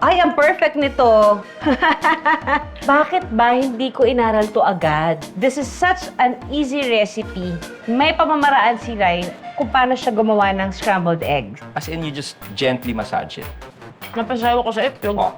Ay, ang perfect nito. Bakit ba hindi ko inaral to agad? This is such an easy recipe. May pamamaraan si Ryan kung paano siya gumawa ng scrambled eggs. As in, you just gently massage it. Napasawa ko sa itlog. Oh.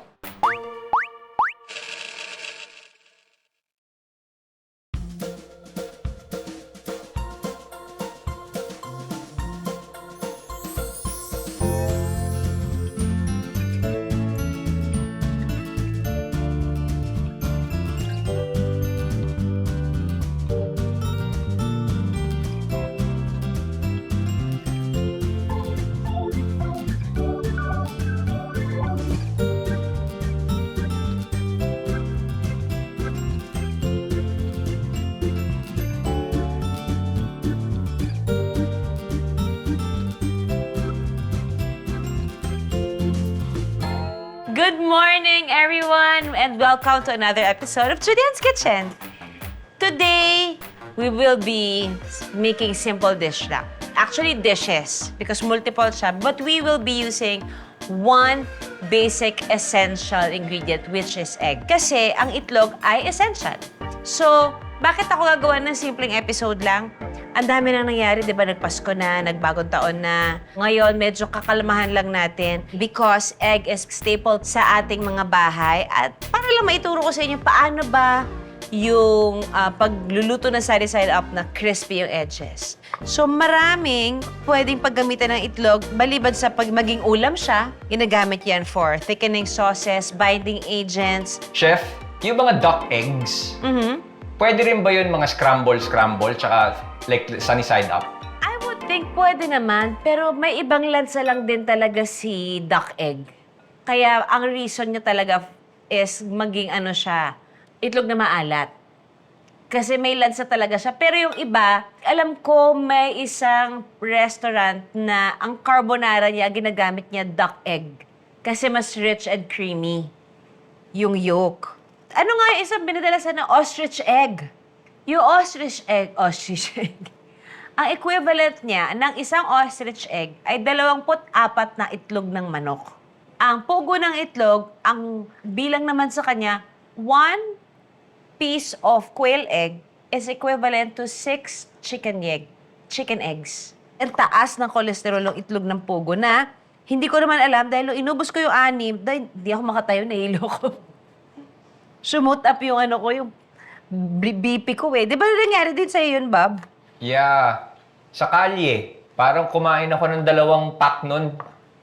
Good morning, everyone, and welcome to another episode of Julian's Kitchen. Today, we will be making simple dish lang. Actually, dishes, because multiple siya, but we will be using one basic essential ingredient, which is egg. Kasi ang itlog ay essential. So, bakit ako gagawa ng simpleng episode lang? Ang dami nang nangyari, di ba? Nagpasko na, nagbagong taon na. Ngayon, medyo kakalmahan lang natin because egg is staple sa ating mga bahay. At para lang maituro ko sa inyo, paano ba yung pagluluto ng side up na crispy yung edges. So, maraming pwedeng paggamitan ng itlog, maliban sa pag maging ulam siya, ginagamit yan for thickening sauces, binding agents. Chef, yung mga duck eggs, pwede rin ba yun mga scramble, tsaka like sunny side up? I would think pwede naman, pero may ibang lansa lang din talaga si duck egg. Kaya ang reason niya talaga is maging ano siya, itlog na maalat. Kasi may lansa talaga siya. Pero yung iba, alam ko may isang restaurant na ang carbonara niya, ginagamit niya duck egg. Kasi mas rich and creamy yung yolk. Ano nga yung isang binadalasan ng ostrich egg? Yung ostrich egg, ang equivalent niya ng isang ostrich egg ay 24 na itlog ng manok. Ang pugo ng itlog, ang bilang naman sa kanya, 1 piece of quail egg is equivalent to 6 chicken eggs. Ang taas ng kolesterol ng itlog ng pugo na hindi ko naman alam dahil nung inubos ko yung 6, dahil hindi ako makatayo, nahilo ko. Sumut up yung ano ko, yung BP ko eh. Di ba nangyari din sa'yo yun, Bob? Yeah. Sa kalye, parang kumain ako ng 2 pack nun.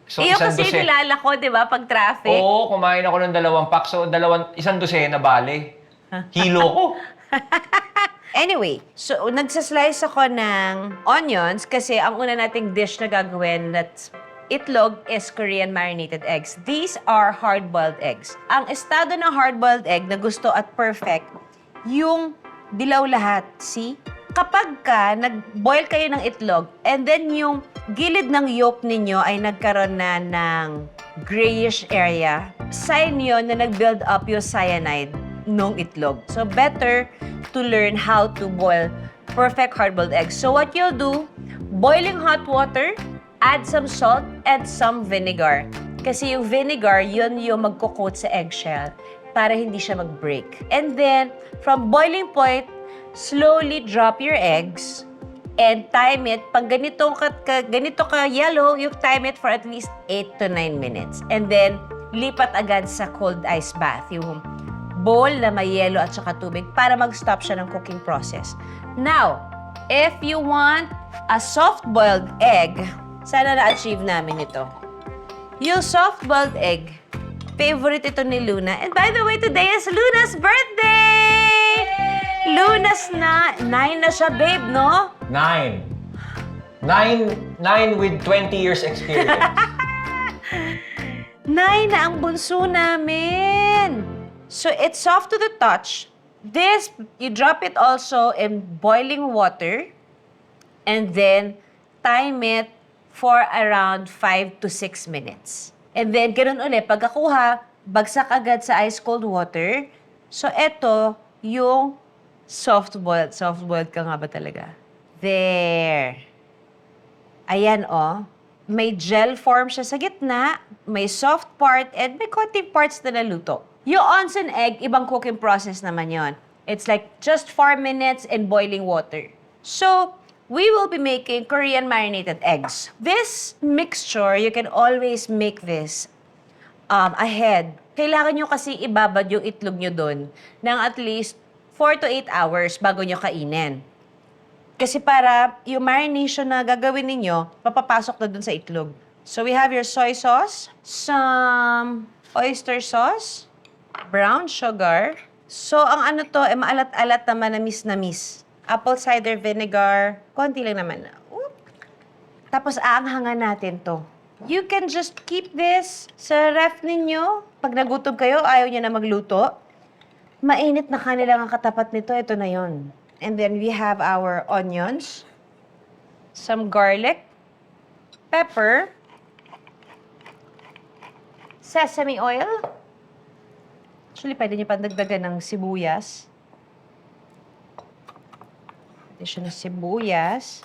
So, Iyo isang kasi nilala ko, di ba, pag traffic. Oo, kumain ako ng 2 pack. So, isang dosena bale. Hilo ko. Anyway, so nagsaslice ako ng onions kasi ang una nating dish na gagawin that's itlog is Korean marinated eggs. These are hard-boiled eggs. Ang estado ng hard-boiled egg na gusto at perfect, yung dilaw lahat. See? Kapag nag-boil kayo ng itlog and then yung gilid ng yolk ninyo ay nagkaroon na ng grayish area, sign yun na nag-build up yung cyanide nung itlog. So, better to learn how to boil perfect hard-boiled eggs. So, what you'll do, boiling hot water, add some salt and some vinegar. Kasi yung vinegar, yun yung magko-coat sa eggshell para hindi siya mag-break. And then, from boiling point, slowly drop your eggs and time it. Pag ganito ka yellow, you time it for at least 8 to 9 minutes. And then, lipat agad sa cold ice bath, yung bowl na may yelo at saka tubig para mag-stop siya ng cooking process. Now, if you want a soft-boiled egg, sana na-achieve namin ito. Yung soft-boiled egg, favorite ito ni Luna. And by the way, today is Luna's birthday! Luna's 9 na siya, babe, no? 9 with 20 years experience. 9 na ang bunso namin. So, it's soft to the touch. This, you drop it also in boiling water and then time it for around 5 to 6 minutes. And then, ganun ulit, pagkakuha, bagsak agad sa ice cold water. So, eto yung soft-boiled. Soft-boiled ka nga ba talaga? There. Ayan, oh. may gel form siya sa gitna, may soft part, and may konting parts na naluto. Yung onsen egg, ibang cooking process naman yon. It's like just 4 minutes in boiling water. So, we will be making Korean marinated eggs. This mixture, you can always make this ahead. Kailangan nyo kasi ibabad yung itlog nyo dun ng at least 4 to 8 hours bago nyo kainin. Kasi para yung marination na gagawin ninyo, papapasok na dun sa itlog. So we have your soy sauce, some oyster sauce, brown sugar. So ang ano to, maalat-alat naman na miss. Apple cider vinegar, konti lang naman. Oop. Tapos aanghangan natin to. You can just keep this sa ref ninyo. Pag nagutom kayo, ayaw nyo na magluto. Mainit na kanilang ang katapat nito, ito na yon. And then we have our onions, some garlic, pepper, sesame oil. Actually, pwede nyo pandagdagan ng sibuyas. Addition ng sibuyas.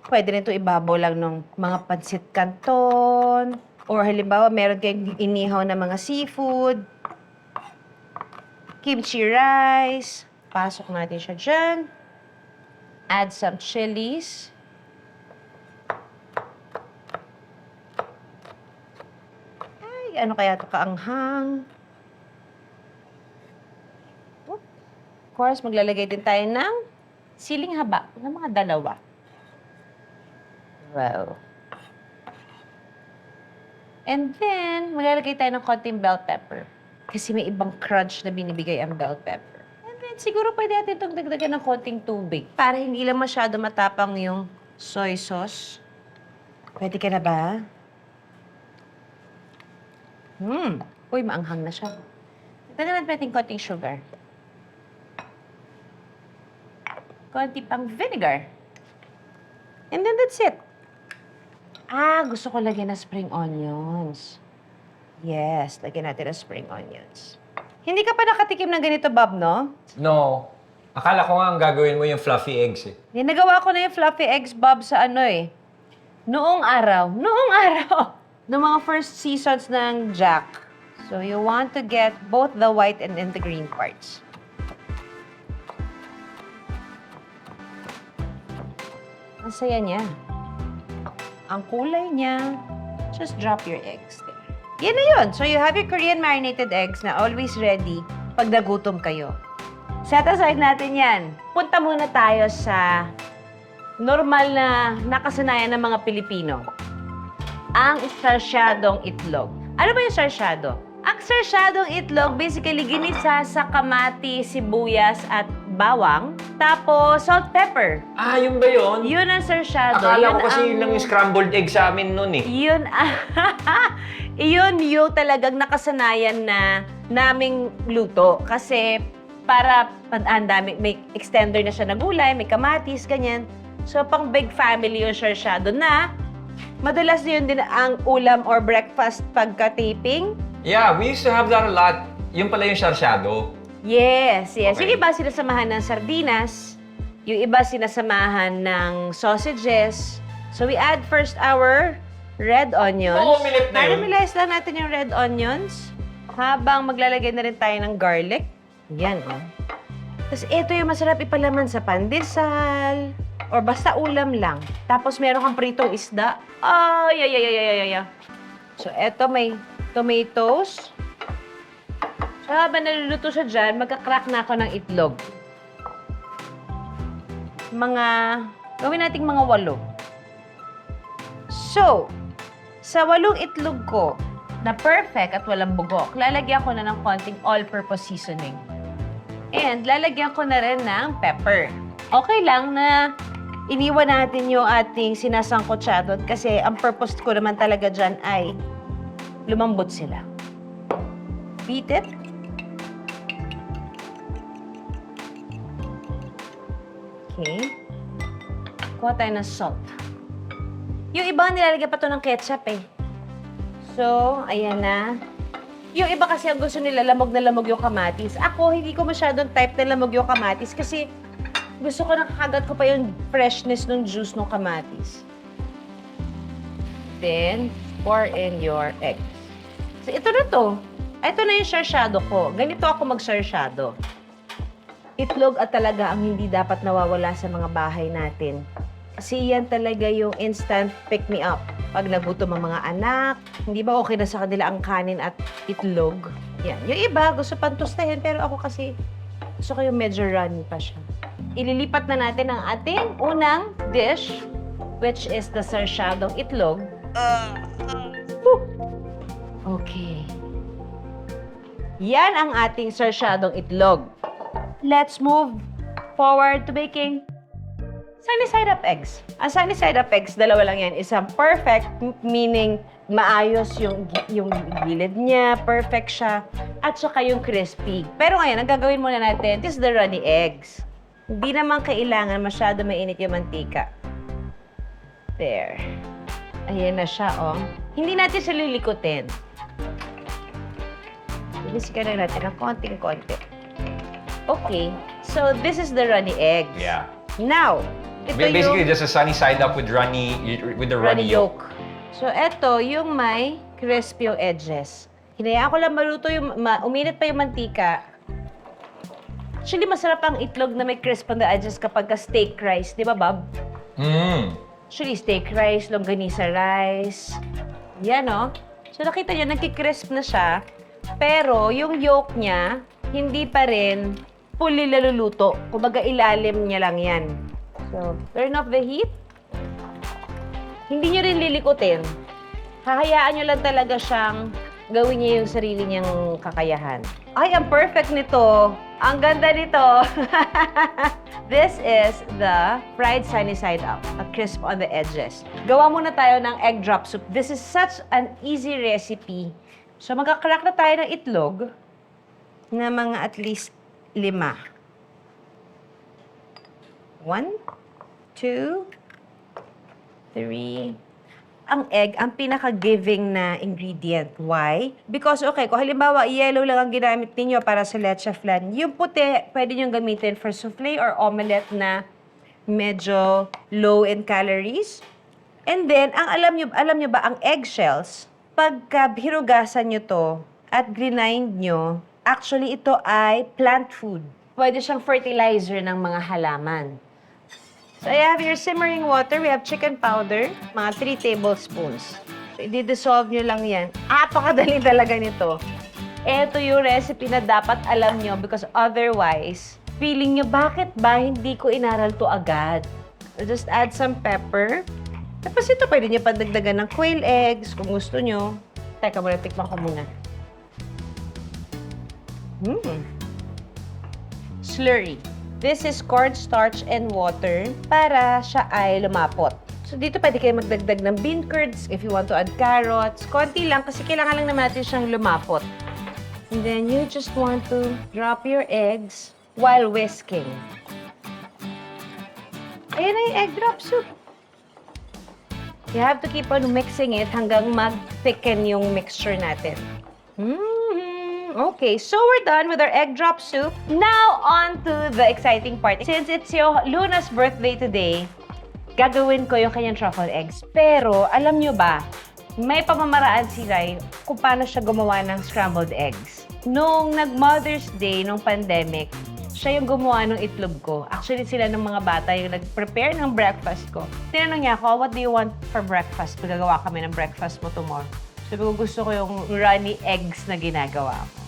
Pwede rin ito ibabaw lang ng mga pansit canton. Or halimbawa, meron kayong inihaw na mga seafood. Kimchi rice. Pasok natin siya dyan. Add some chilies. Ay, ano kaya ito kaanghang? Of course, maglalagay din tayo ng siling haba ng mga 2. Wow. And then, maglalagay tayo ng konting bell pepper. Kasi may ibang crunch na binibigay ang bell pepper. And then, siguro pwede natin itong dagdagan ng konting tubig para hindi lang masyado matapang yung soy sauce. Pwede ka na ba? Uy, maanghang na siya. Dagdagan natin konting sugar. Konti pang vinegar. And then that's it. Gusto ko lagyan ng spring onions. Yes, lagyan natin ng spring onions. Hindi ka pa nakatikim ng ganito, Bob, no? No. Akala ko nga ang gagawin mo yung fluffy eggs eh. Nagawa ko na yung fluffy eggs, Bob, sa ano eh. Noong araw. Noong mga first seasons ng Jack. So you want to get both the white and the green parts. Ang saya niya. Ang kulay niya. Just drop your eggs there. Yan na yun. So you have your Korean marinated eggs na always ready pag nagutom kayo. Set aside natin yan. Punta muna tayo sa normal na nakasanayan ng mga Pilipino. Ang sarsyadong itlog. Ano ba yung sarsyado? Ang sarsyadong itlog, basically ginisa sa kamati, sibuyas at bawang. Tapos salt, pepper. Yun ba yun? Yun ang sarsyado. Akala ko kasi yun lang yung scrambled egg sa amin nun eh. Yun yung talagang nakasanayan na naming luto. Kasi para may extender na siya na gulay, may kamatis, ganyan. So, pang big family yung sarsyado na madalas yun din ang ulam or breakfast pagka-taping. Yeah, we used to have that a lot. Yun pala yung sarsyado. Yes. Okay. Yung iba sinasamahan ng sardinas, yung iba sinasamahan ng sausages. So, we add first our red onions. Omelette na yun. Caramelize lang natin yung red onions habang maglalagay na rin tayo ng garlic. Yan, oh. Tapos ito yung masarap ipalaman sa pandesal or basta ulam lang. Tapos meron kang pritong isda. So, eto may tomatoes. So, habang naluluto siya dyan, magka-crack na ako ng itlog. Gawin nating mga 8. So, sa 8 itlog ko, na perfect at walang bugok, lalagyan ko na ng konting all-purpose seasoning. And lalagyan ko na rin ng pepper. Okay lang na iniwan natin yung ating sinasangkotsyado kasi ang purpose ko naman talaga dyan ay lumambot sila. Beat it. Okay. Kuha tayo ng salt. Yung iba nilalagyan pa to ng ketchup eh. So, ayan na. Yung iba kasi ang gusto nila lamog na lamog yung kamatis. Ako, hindi ko masyadong type na lamog yung kamatis kasi gusto ko nakakagat ko pa yung freshness ng juice ng kamatis. Then, pour in your egg. So, ito na to. Ito na yung sarsyado ko. Ganito ako mag-sarsyado. Itlog at talaga ang hindi dapat nawawala sa mga bahay natin. Kasi yan talaga yung instant pick-me-up. Pag nagutom ang mga anak, hindi ba okay na sa kanila ang kanin at itlog? Yan. Yung iba, gusto pang tostahin, pero ako kasi gusto ko yung medyo runny pa siya. Ililipat na natin ang ating unang dish, which is the sarsyadong itlog. Okay. Yan ang ating sarsyadong itlog. Let's move forward to baking sunny side up eggs. Ang sunny side up eggs, dalawa lang yan. Isang perfect, meaning maayos yung gilid niya, perfect siya, at saka yung crispy. Pero ngayon, ang gagawin muna natin is the runny eggs. Hindi naman kailangan masyado mainit yung mantika. There. Ayan na siya, oh. Hindi natin siya lilikutin. Bisikan na natin ng konting-konti. Okay. So, this is the runny eggs. Yeah. Now, ito Basically, yung just a sunny side up with the runny yolk. So, ito yung may crispy yung edges. Hinayaan ko lang maluto yung, uminit pa yung mantika. Actually, masarap ang itlog na may crisp on the edges kapag steak rice. Di ba, Bob? Actually, steak rice, longganisa rice. Yan, oh. So, nakita niyo, nagkikrisp na siya. Pero, yung yolk niya, hindi pa rin fully naluluto. Kumbaga, ilalim niya lang yan. So, turn off the heat. Hindi nyo rin lilikutin. Hahayaan nyo lang talaga siyang gawin niya yung sarili niyang kakayahan. Ay, ang perfect nito. Ang ganda nito. This is the fried sunny side up. A crisp on the edges. Gawa muna tayo ng egg drop soup. This is such an easy recipe. So, magkakrak na tayo ng itlog na mga at least 5. 1, 2, 3. Ang egg, ang pinaka-giving na ingredient. Why? Because, okay, kung halimbawa, yellow lang ang ginamit ninyo para sa leche flan, yung puti, pwede nyo gamitin for souffle or omelette na medyo low in calories. And then, ang alam nyo ba, ang eggshells, pagka hinugasan nyo to at grind nyo, actually, ito ay plant food. Pwede siyang fertilizer ng mga halaman. So, I have your simmering water. We have chicken powder, mga 3 tablespoons. So, i-dissolve nyo lang yan. Apakadali talaga nito. Ito yung recipe na dapat alam nyo because otherwise, feeling nyo, bakit ba hindi ko inaral to agad? So, just add some pepper. Tapos ito, pwede nyo pandagdagan ng quail eggs kung gusto nyo. Teka muna, tikman ko muna. Slurry. This is cornstarch and water para siya ay lumapot. So, dito pwede kayo magdagdag ng bean curds if you want to add carrots. Konti lang kasi kailangan lang naman natin siyang lumapot. And then, you just want to drop your eggs while whisking. Ayan na yung egg drop soup. You have to keep on mixing it hanggang mag-thicken yung mixture natin. Okay, so we're done with our egg drop soup. Now, on to the exciting part. Since it's your Luna's birthday today, gagawin ko yung kanyang truffle eggs. Pero, alam nyo ba, may pamamaraan si Rai kung paano siya gumawa ng scrambled eggs. Nung nag-Mother's Day, nung pandemic, siya yung gumawa ng itlog ko. Actually, sila ng mga bata yung nag-prepare ng breakfast ko. Tinanong niya ako, what do you want for breakfast? Magagawa kami ng breakfast mo tomorrow. Sabi ko, gusto ko yung runny eggs na ginagawa mo.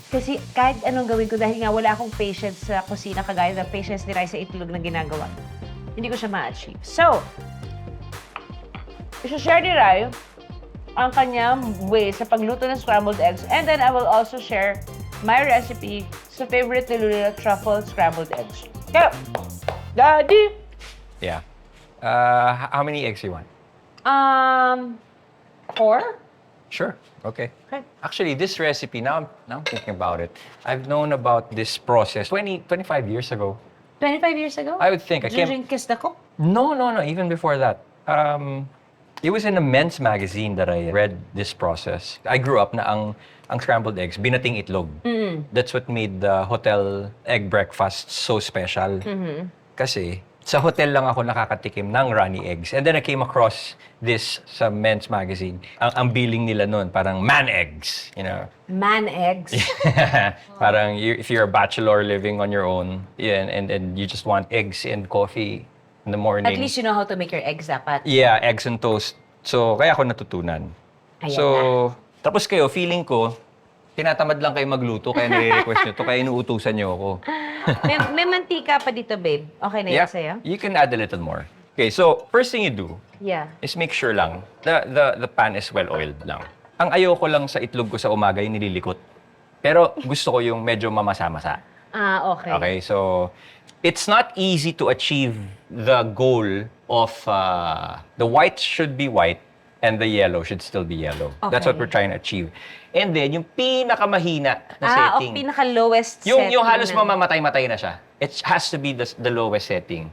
Kasi kahit anong gawin ko, dahil nga wala akong patience sa kusina, kagaya ng patience ni Rai sa itlog na ginagawa, hindi ko siya ma-achieve. So, i-share ni Rai ang kanyang way sa pagluto ng scrambled eggs. And then I will also share my recipe sa favorite ni Luna, truffle scrambled eggs. Kaya, Daddy! Yeah. How many eggs you want? 4? Sure. Okay. Okay. Actually, this recipe, now I'm thinking about it, I've known about this process 25 years ago. 25 years ago? I would think. I During Kiss the Cook? No. Even before that. It was in a men's magazine that I read this process. I grew up na ang scrambled eggs, binating itlog. That's what made the hotel egg breakfast so special. Kasi Sa hotel lang ako nakakatikim ng runny eggs. And then I came across this sa men's magazine. Ang billing nila nun, parang man eggs, you know. Man eggs. Parang if you're a bachelor living on your own, yeah, and you just want eggs and coffee in the morning. At least you know how to make your eggs dapat. Yeah, eggs and toast. So, kaya ako natutunan. Ayan So, tapos kayo, feeling ko, tinatamad lang kayo magluto, kaya nire-request nyo to, kaya inuutusan nyo ako. may mantika pa dito, babe. Okay na yan sa'yo? You can add a little more. Okay, so first thing you do Yeah. is make sure lang the pan is well oiled lang. Ang ayoko lang sa itlog ko sa umaga yung nililikot. Pero gusto ko yung medyo mamasa-masa. Okay. Okay, so it's not easy to achieve the goal of the white should be white and the yellow should still be yellow. That's what Okay. we're trying to achieve. And then, yung pinakamahina na setting. Pinaka-lowest Yung setting halos na- mamamatay-matay na siya. It has to be the lowest setting.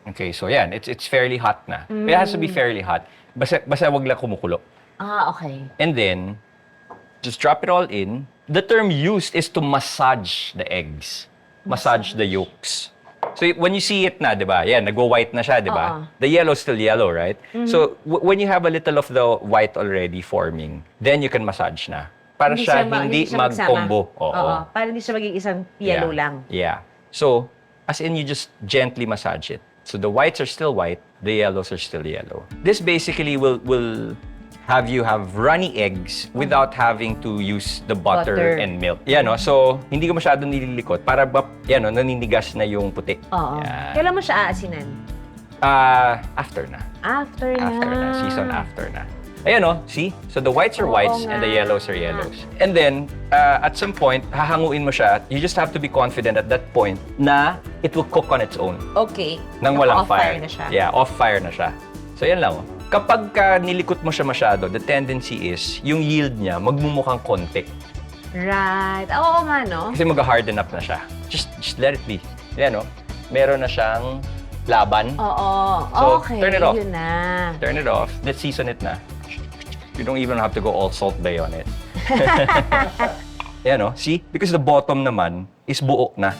Okay, so yan. It's fairly hot na. It has to be fairly hot. Basta wag lang kumukulo. Okay. And then, just drop it all in. The term used is to massage the eggs. Massage the yolks. So when you see it na, di ba? Yan, nagwo-white na siya, di ba? The yellow's still yellow, right? So when you have a little of the white already forming, then you can massage na. Para siya hindi siya magsama. mag-combo. Oo. Para hindi siya maging isang yellow lang. Yeah. So, as in you just gently massage it. So the whites are still white, the yellows are still yellow. This basically will have you have runny eggs without having to use the butter Butter. and milk. Yan, no? So, hindi ko masyadong nililikot para yan, no, naninigas na yung puti. Oo. Yan. Kailan mo siya aasinan? After na. After na. After na. Season after na. Ayan, no? See? So the whites are whites and the nga. yellows are yellows. And then, at some point, hahanguin mo siya. You just have to be confident at that point na it will cook on its own. Okay. Nang walang Off-fire na siya. Yeah, off-fire na siya. So, yan lang. Oh. Kapag nilikot mo siya masyado, the tendency is, yung yield niya, magmumukhang konti. Right. Oo nga, no? Kasi mag-harden up na siya. Just let it be. Yan, no? Meron na siyang laban. Oo. So, Okay. turn it off. Yun na. Turn it off. Let's season it na. You don't even have to go all Salt Bay on it. Yan, no? See? Because the bottom naman is buo na.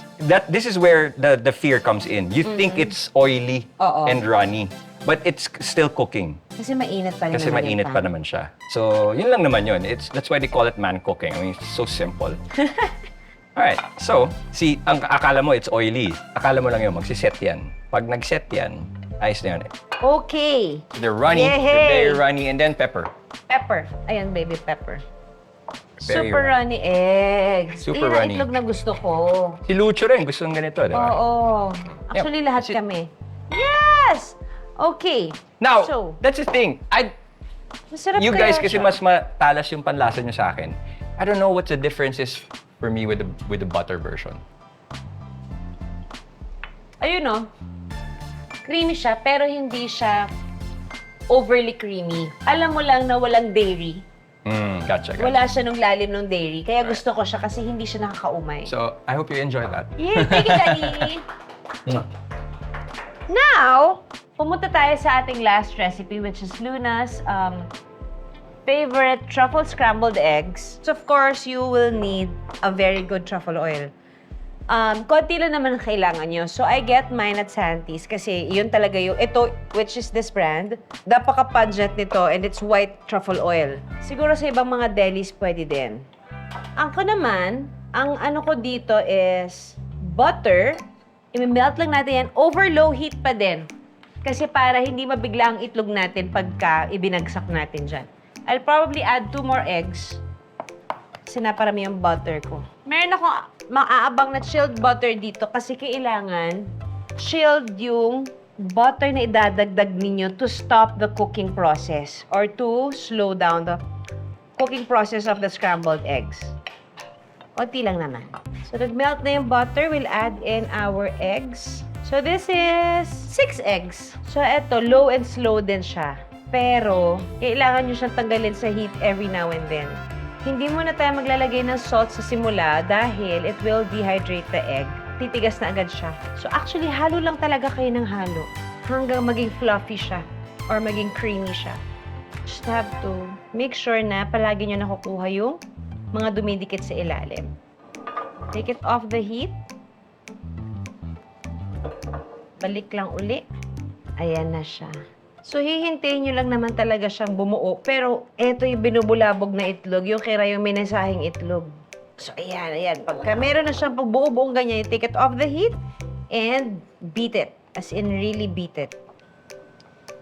This is where the fear comes in. You think it's oily Oo. and runny. But it's still cooking. Kasi mainit pa rin Kasi naman yung mainit pa pan. naman siya. So, yun lang naman yun. That's why they call it man cooking. I mean, it's so simple. Alright, so, see, ang akala mo it's oily. Akala mo lang yun, magsiset yan. Pag nag-set yan, ayos na yun. Okay. They're runny, Yay! they're very runny, and then pepper. Pepper. Ayan, baby pepper. Very Super runny eggs. Super Iyan ang runny. itlog na gusto ko. Si Lucho rin, gusto ng ganito, di ba? Oo. Actually, Yep. lahat kami. Yes! Okay. Now, So, that's the thing. masarap You kaya guys, kasi siya. mas matalas yung panlasa nyo sa akin. I don't know what the difference is for me with the butter version. Ayun, no? Creamy siya, pero hindi siya overly creamy. Alam mo lang na walang dairy. Gotcha. Wala siya nung lalim ng dairy. Kaya gusto ko siya kasi hindi siya nakakaumay. So, I hope you enjoy that. Yay! Thank you, Daddy! Now, pumunta tayo sa ating last recipe, which is Luna's favorite truffle scrambled eggs. So, of course, you will need a very good truffle oil. Konti lang naman ang kailangan nyo. So, I get mine at Santis kasi yun talaga yung, ito, which is this brand, napaka-pungent nito and it's white truffle oil. Siguro sa ibang mga delis pwede din. Ako naman, ang ano ko dito is butter. I-melt lang natin yan over low heat pa din. Kasi para hindi mabigla ang itlog natin pagka ibinagsak natin dyan. I'll probably add 2 more eggs. Kasi naparami yung butter ko. Meron akong maaabang na chilled butter dito kasi kailangan chilled yung butter na idadagdag ninyo to stop the cooking process or to slow down the cooking process of the scrambled eggs. Konti lang naman. So, nag-melt na yung butter. We'll add in our eggs. So, this is 6 eggs. So, eto, low and slow din siya. Pero, kailangan nyo siyang tanggalin sa heat every now and then. Hindi muna tayo maglalagay ng salt sa simula dahil it will dehydrate the egg. Titigas na agad siya. So, actually, halo lang talaga kayo ng halo hanggang maging fluffy siya or maging creamy siya. Just have to make sure na palagi nyo nakukuha yung mga dumidikit sa ilalim. Take it off the heat. Balik lang uli. Ayan na siya. So, hihintayin nyo lang naman talaga siyang bumuo. Pero, eto yung binubulabog na itlog, yung kira yung minasahing itlog. So, ayan. Pagka meron na siyang pagbuo-buong ganyan, you take it off the heat and beat it. As in, really beat it.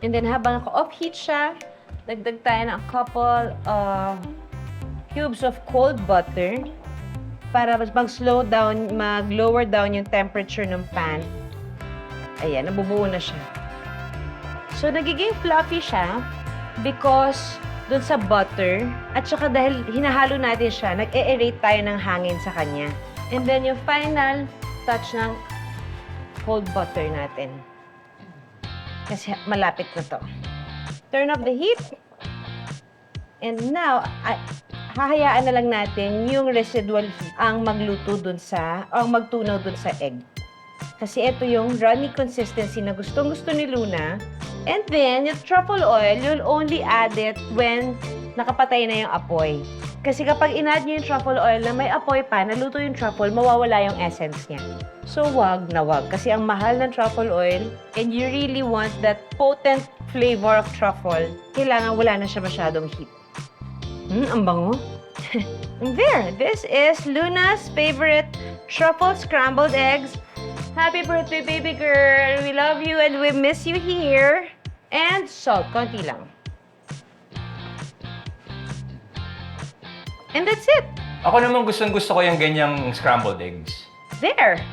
And then, habang naka-off heat siya, dagdag tayo ng a couple of cubes of cold butter para mag-slow down, mag-lower down yung temperature ng pan. Ayan, nabubuo na siya. So, nagiging fluffy siya because dun sa butter at saka dahil hinahalo natin siya, nag-e-aerate tayo ng hangin sa kanya. And then, yung final touch ng cold butter natin. Kasi malapit na to. Turn off the heat. And now, hahayaan na lang natin yung residual heat ang magluto dun sa, o ang magtunaw dun sa egg. Kasi ito yung runny consistency na gustong-gusto ni Luna. And then, yung truffle oil, you'll only add it when nakapatay na yung apoy. Kasi kapag in-add nyo yung truffle oil na may apoy pa, naluto yung truffle, mawawala yung essence niya. So, wag na wag. Kasi ang mahal ng truffle oil, and you really want that potent flavor of truffle, kailangan wala na siya masyadong heat. Ang bango. And there, this is Luna's favorite truffle scrambled eggs. Happy birthday, baby girl! We love you and we miss you here. And salt, konti lang. And that's it. Ako naman gustong-gusto ko yung ganyang scrambled eggs. There.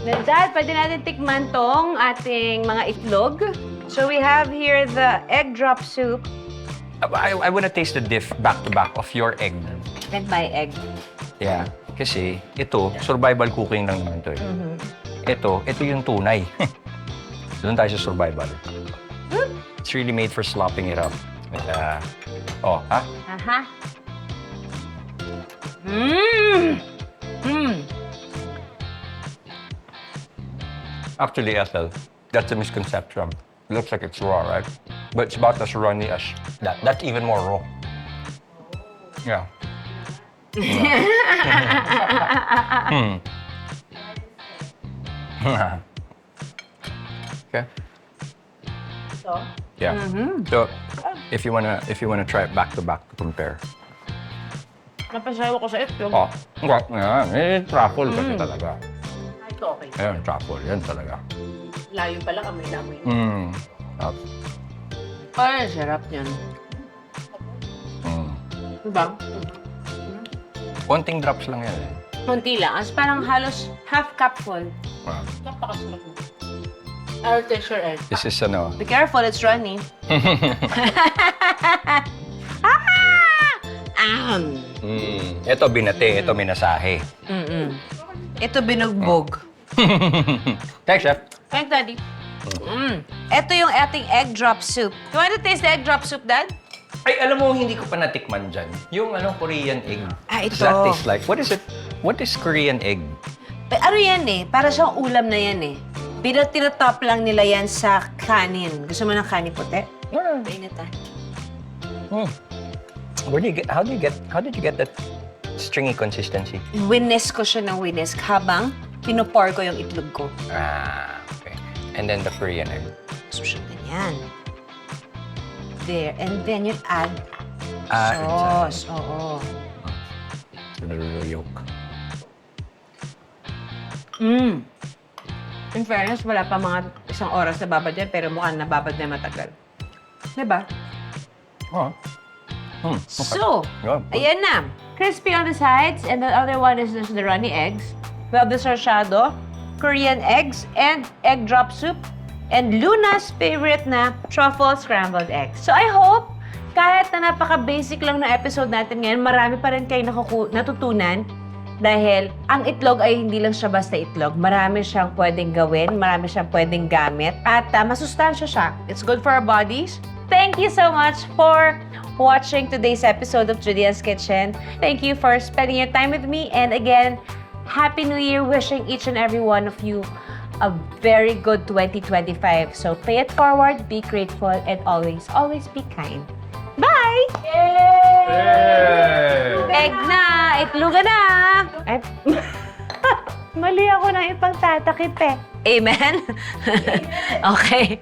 Then that, pwede natin tikman tong ating mga itlog. So we have here the egg drop soup. I wanna taste the diff back-to-back of your egg. And my egg. Yeah. Kasi ito, survival cooking lang naman to eh. Ito yung tunay. Doon tayo sa survival. It's really made for slopping it up. Ha? Aha. Actually, Ethel, that's a misconception. It looks like it's raw, right? But it's about as runny as that. That's even more raw. Yeah. Okay. So? Yeah. So, if you wanna try it back to back to compare. Napasayaw ko sa itlog. Oh, yan. Truffle kasi talaga. Ito okay. Ayan, truffle. Yan talaga. Layo pala amoy-amoy. Ay, sarap yan. Diba? Konting drops lang yan eh. Konti lang. As parang halos half cup full. Wow. Napakasarap mo. I'll taste your egg. This is Be careful, it's runny. Ito binate, ito minasahe. Ito binugbog. Thanks, Chef. Thanks, Daddy. Ito yung ating egg drop soup. You want to taste the egg drop soup, Dad? Ay, alam mo, hindi ko pa natikman dyan. Yung Korean egg. Ito. Does that taste like? What is it? What is Korean egg? Ano yan eh? Para siyang ulam na yan eh. Tinatop lang nila yan sa kanin. Gusto mo ng kanin puti? Mainit ah. How did you get that stringy consistency? Wines ko siya ng wines habang pinupor ko yung itlog ko. Okay. And then the Korean egg. So siya ganyan. There. And then you add sauce. Oo. The yolk. In fairness, wala pa mga isang oras na babad yan, pero mukhang nababad na matagal. Diba? Oh. Okay. So, Yeah. ayan na. Crispy on the sides, and the other one is just the runny eggs. We have the sarchado, Korean eggs, and egg drop soup, and Luna's favorite na truffle scrambled eggs. So I hope, kahit na napaka-basic lang na episode natin ngayon, marami pa rin kayo natutunan. Dahil ang itlog ay hindi lang siya basta itlog. Marami siyang pwedeng gawin, marami siyang pwedeng gamit, at masustansya siya. It's good for our bodies. Thank you so much for watching today's episode of Julia's Kitchen. Thank you for spending your time with me. And again, Happy New Year, wishing each and every one of you a very good 2025. So pay it forward, be grateful, and always, always be kind. Bye! Yay! Egg na! Itloga na! Ay, Mali ako ng ipagtatakip eh. Amen? Okay.